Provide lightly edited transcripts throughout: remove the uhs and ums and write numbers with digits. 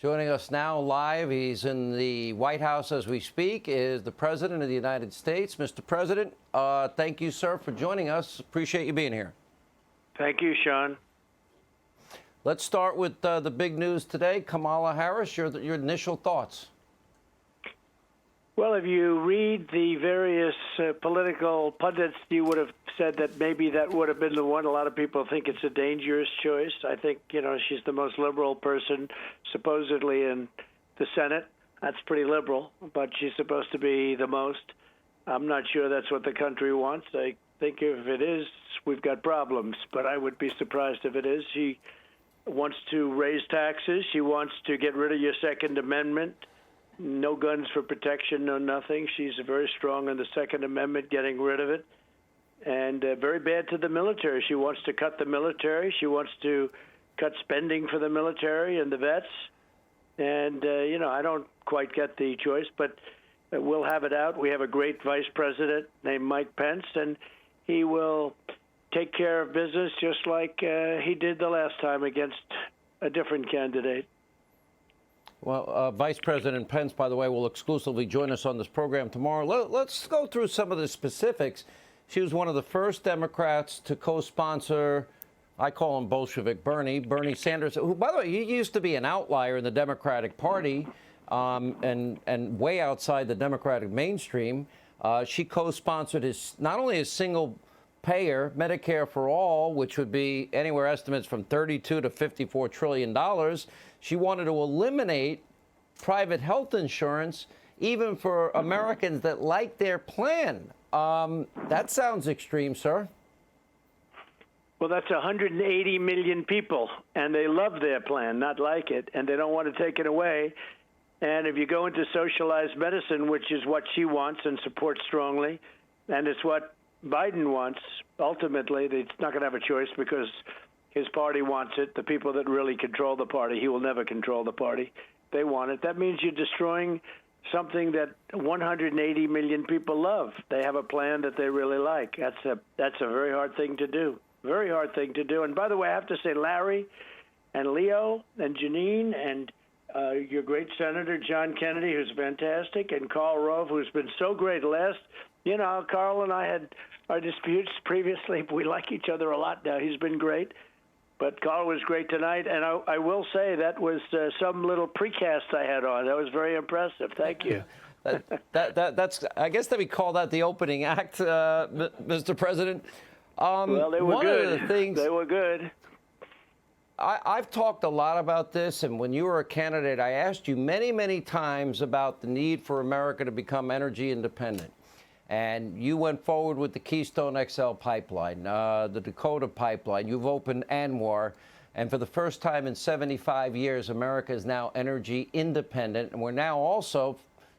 Joining us now live, he's in the White House as we speak, is the President of the United States. Mr. President, thank you, sir, for joining us. Appreciate you being here. Thank you, Sean. Let's start with the big news today. Kamala Harris, your initial thoughts. Well, if you read the various political pundits, you would have said that maybe that would have been the one. A lot of people think it's a dangerous choice. I think, she's the most liberal person supposedly in the Senate. That's pretty liberal, but she's supposed to be the most. I'm not sure that's what the country wants. I think if it is, we've got problems, but I would be surprised if it is. She wants to raise taxes. She wants to get rid of your Second Amendment. No guns for protection, no nothing. She's very strong on the Second Amendment, getting rid of it. And very bad to the military. She wants to cut the military. She wants to cut spending for the military and the vets. And, I don't quite get the choice, but we'll have it out. We have a great vice president named Mike Pence, and he will take care of business just like he did the last time against a different candidate. Well, Vice President Pence, by the way, will exclusively join us on this program tomorrow. Let's go through some of the specifics. She was one of the first Democrats to co-sponsor, I call him Bolshevik Bernie Sanders, who, by the way, he used to be an outlier in the Democratic Party and way outside the Democratic mainstream. She co-sponsored not only his single payer, Medicare for all, which would be anywhere estimates from $32 to $54 trillion. She wanted to eliminate private health insurance, even for Americans that like their plan. That sounds extreme, sir. Well, that's 180 million people, and they love their plan, not like it, and they don't want to take it away. And if you go into socialized medicine, which is what she wants and supports strongly, and it's what Biden wants, ultimately, he's not going to have a choice because his party wants it. The people that really control the party, he will never control the party. They want it. That means you're destroying something that 180 million people love. They have a plan that they really like. That's a very hard thing to do. Very hard thing to do. And by the way, I have to say, Larry and Leo and Janine and your great Senator John Kennedy, who's fantastic, and Karl Rove, who's been so great. Karl and I had our disputes previously, but we like each other a lot now. He's been great. But Karl was great tonight, and I will say that was some little precast I had on. That was very impressive. Thank you. That's I guess that we call that the opening act, Mr. President. Well, they were good. One of the things, they were good. I've talked a lot about this, and when you were a candidate, I asked you many, many times about the need for America to become energy independent. And you went forward with the Keystone XL pipeline, the Dakota pipeline. You've opened ANWR. And for the first time in 75 years, America is now energy independent. And we're now also,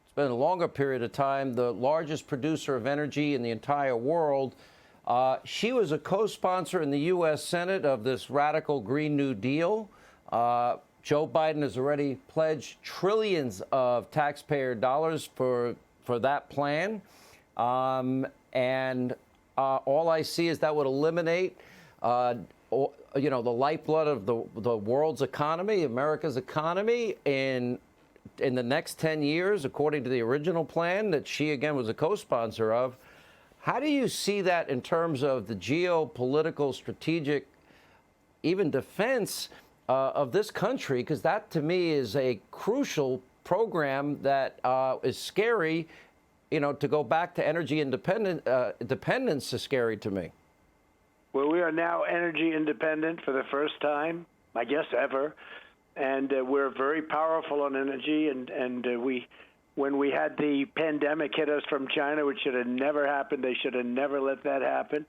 it's been a longer period of time, the largest producer of energy in the entire world. She was a co-sponsor in the U.S. Senate of this radical Green New Deal. Joe Biden has already pledged trillions of taxpayer dollars for that plan. And all I see is that would eliminate, the lifeblood of the world's economy, America's economy, in the next 10 years, according to the original plan that she, again, was a co-sponsor of. How do you see that in terms of the geopolitical, strategic, even defense of this country? Because that, to me, is a crucial program that is scary. To go back to energy dependence is scary to me. Well, we are now energy independent for the first time, I guess, ever. And we're very powerful on energy. And when we had the pandemic hit us from China, which should have never happened, they should have never let that happen.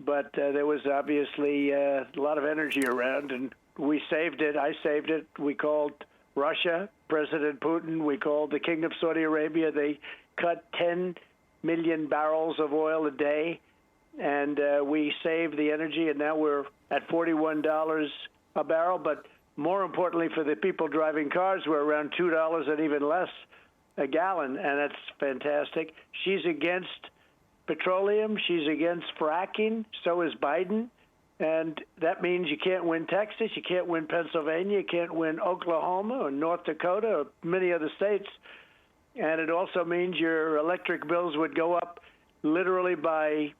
But there was obviously a lot of energy around, and we saved it. I saved it. We called Russia, President Putin. We called the King of Saudi Arabia. They cut 10 million barrels of oil a day, and we saved the energy, and now we're at $41 a barrel. But more importantly, for the people driving cars, we're around $2 and even less a gallon, and that's fantastic. She's against petroleum. She's against fracking. So is Biden. And that means you can't win Texas, you can't win Pennsylvania, you can't win Oklahoma or North Dakota or many other states. And it also means your electric bills would go up literally by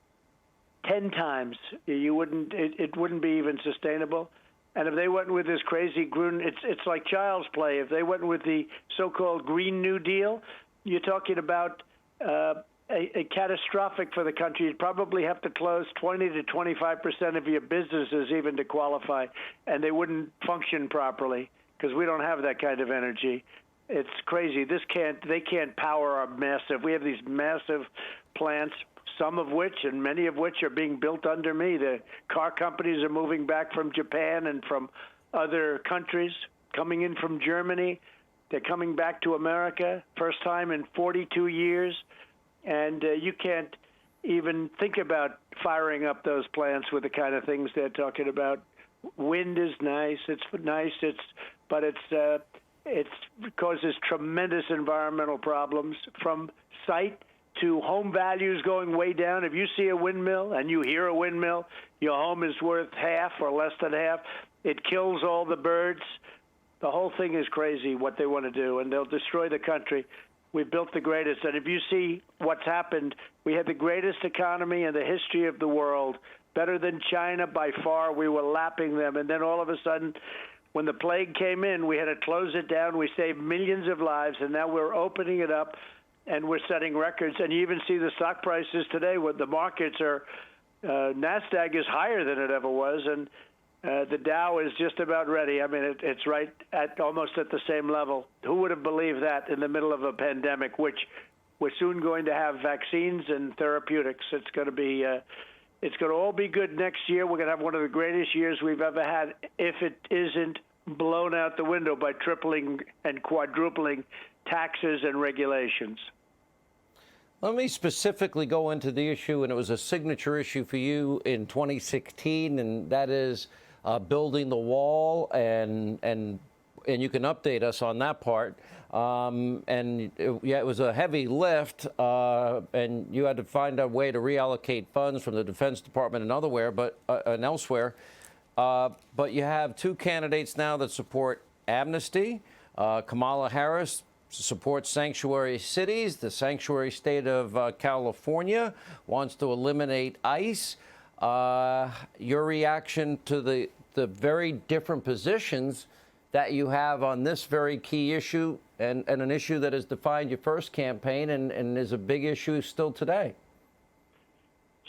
10 times. It wouldn't be even sustainable. And if they went with this crazy green, it's like child's play. If they went with the so-called Green New Deal, you're talking about a catastrophic for the country. You'd probably have to close 20 to 25% of your businesses even to qualify, and they wouldn't function properly because we don't have that kind of energy. It's crazy. They can't power our massive. We have these massive plants, some of which and many of which are being built under me. The car companies are moving back from Japan and from other countries, coming in from Germany. They're coming back to America, first time in 42 years. And you can't even think about firing up those plants with the kind of things they're talking about. Wind is nice. But it causes tremendous environmental problems, from site to home values going way down. If you see a windmill and you hear a windmill, your home is worth half or less than half. It kills all the birds. The whole thing is crazy what they want to do, and they'll destroy the country. We've built the greatest. And if you see what's happened, we had the greatest economy in the history of the world, better than China by far. We were lapping them. And then all of a sudden, when the plague came in, we had to close it down. We saved millions of lives, and now we're opening it up, and we're setting records. And you even see the stock prices today, where the markets are, NASDAQ is higher than it ever was, and the Dow is just about ready. I mean, it's right at almost at the same level. Who would have believed that in the middle of a pandemic, which we're soon going to have vaccines and therapeutics? It's going to be, it's going to all be good next year. We're going to have one of the greatest years we've ever had, if it isn't blown out the window by tripling and quadrupling taxes and regulations. Let me specifically go into the issue, and it was a signature issue for you in 2016, and that is building the wall, and you can update us on that part. It was a heavy lift, and you had to find a way to reallocate funds from the Defense Department and elsewhere. But you have two candidates now that support amnesty. Kamala Harris supports sanctuary cities. The sanctuary state of California wants to eliminate ICE. Your reaction to the very different positions that you have on this very key issue, and an issue that has defined your first campaign and is a big issue still today?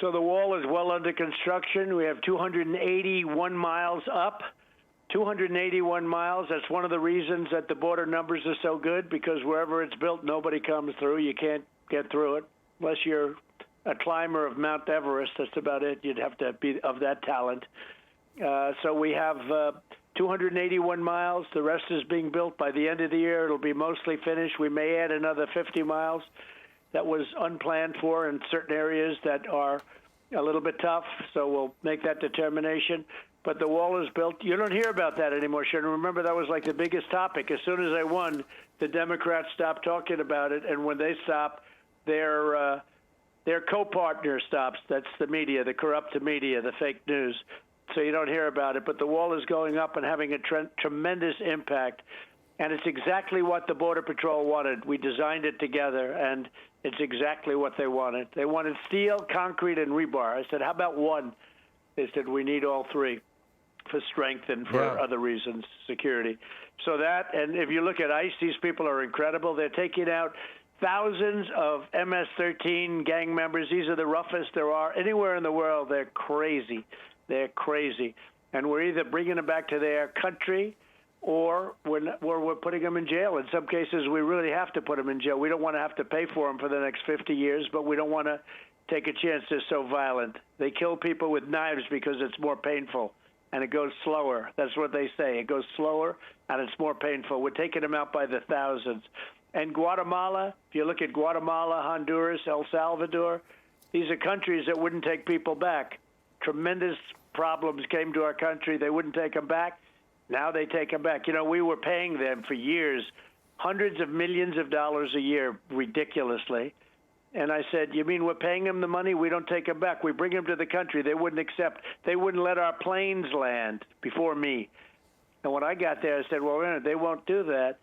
So the wall is well under construction. We have 281 miles up. 281 miles. That's one of the reasons that the border numbers are so good, because wherever it's built, nobody comes through. You can't get through it unless you're a climber of Mount Everest. That's about it. You'd have to be of that talent. So we have 281 miles. The rest is being built. By the end of the year, it'll be mostly finished. We may add another 50 miles. That was unplanned for in certain areas that are a little bit tough, so we'll make that determination. But the wall is built. You don't hear about that anymore, Sean. Remember, that was like the biggest topic. As soon as I won, the Democrats stopped talking about it, and when they stop, their co-partner stops. That's the media, the corrupt media, the fake news. So you don't hear about it. But the wall is going up and having a tremendous impact, and it's exactly what the Border Patrol wanted. We designed it together, and it's exactly what they wanted. They wanted steel, concrete, and rebar. I said, how about one? They said, we need all three for strength and for other reasons, security. So that, and if you look at ICE, these people are incredible. They're taking out thousands of MS-13 gang members. These are the roughest there are anywhere in the world. They're crazy. They're crazy. And we're either bringing them back to their country, or we're putting them in jail. In some cases, we really have to put them in jail. We don't want to have to pay for them for the next 50 years, but we don't want to take a chance. They're so violent. They kill people with knives because it's more painful, and it goes slower. That's what they say. It goes slower, and it's more painful. We're taking them out by the thousands. And Guatemala, if you look at Guatemala, Honduras, El Salvador, these are countries that wouldn't take people back. Tremendous problems came to our country. They wouldn't take them back. Now they take them back. You know, we were paying them for years, hundreds of millions of dollars a year, ridiculously. And I said, you mean we're paying them the money? We don't take them back. We bring them to the country. They wouldn't accept. They wouldn't let our planes land before me. And when I got there, I said, well, they won't do that.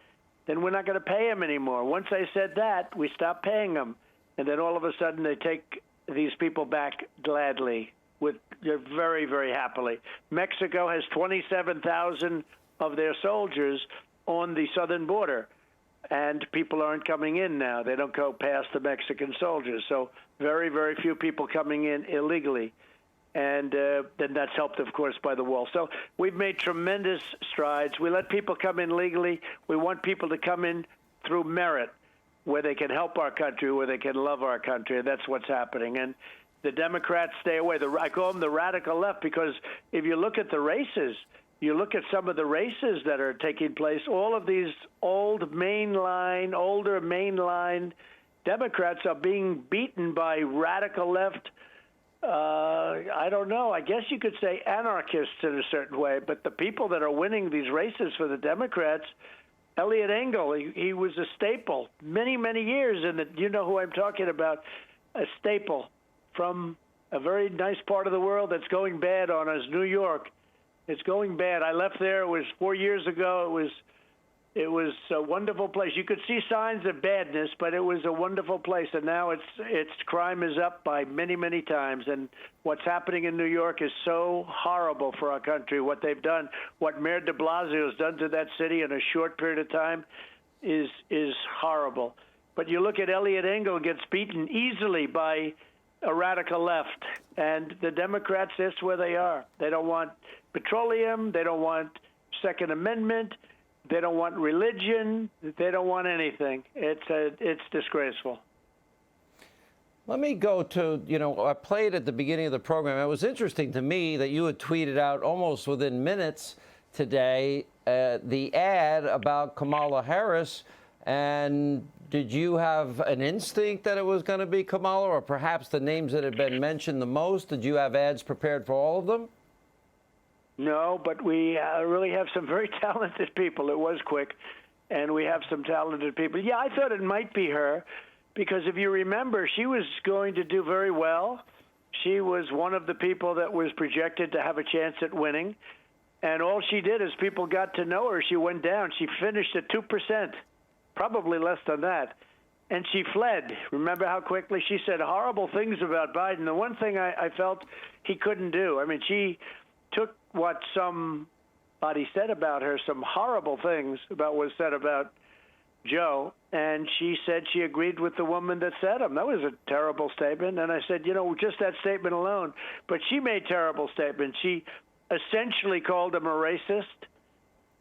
Then we're not going to pay them anymore. Once I said that, we stopped paying them. And then all of a sudden they take these people back gladly, very, very happily. Mexico has 27,000 of their soldiers on the southern border. And people aren't coming in now. They don't go past the Mexican soldiers. So very, very few people coming in illegally. And then that's helped, of course, by the wall. So we've made tremendous strides. We let people come in legally. We want people to come in through merit, where they can help our country, where they can love our country. And that's what's happening. And the Democrats stay away. I call them the radical left because if you look at the races, you look at some of the races that are taking place, all of these older mainline Democrats are being beaten by radical left, I don't know, I guess you could say anarchists in a certain way, but the people that are winning these races for the Democrats, Elliot Engel, he was a staple many, many years, and you know who I'm talking about, a staple from a very nice part of the world that's going bad on us, New York. It's going bad. I left there. It was 4 years ago. It was a wonderful place. You could see signs of badness, but it was a wonderful place. And now its crime is up by many, many times. And what's happening in New York is so horrible for our country. What they've done, what Mayor de Blasio has done to that city in a short period of time is horrible. But you look at Elliot Engel gets beaten easily by a radical left. And the Democrats, that's where they are. They don't want petroleum. They don't want Second Amendment. They don't want religion. They don't want anything. It's disgraceful. Let me go to, I played at the beginning of the program. It was interesting to me that you had tweeted out almost within minutes today the ad about Kamala Harris. And did you have an instinct that it was going to be Kamala, or perhaps the names that had been mentioned the most? Did you have ads prepared for all of them? No, but we really have some very talented people. It was quick, and we have some talented people. Yeah, I thought it might be her, because if you remember, she was going to do very well. She was one of the people that was projected to have a chance at winning, and all she did is people got to know her. She went down. She finished at 2%, probably less than that, and she fled. Remember how quickly she said horrible things about Biden. The one thing I felt he couldn't do, I mean, she took what somebody said about her, some horrible things about what was said about Joe, and she said she agreed with the woman that said them. That was a terrible statement. And I said, just that statement alone. But she made terrible statements. She essentially called him a racist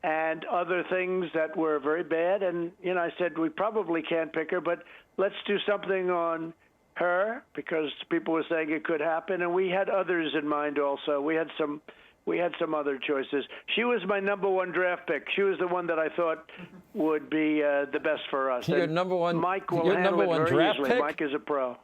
and other things that were very bad. And, I said, we probably can't pick her, but let's do something on her, because people were saying it could happen. And we had others in mind also. We had some other choices. She was my number one draft pick. She was the one that I thought would be the best for us. Your number one, Mike will handle it very easily. Pick? Mike is a pro.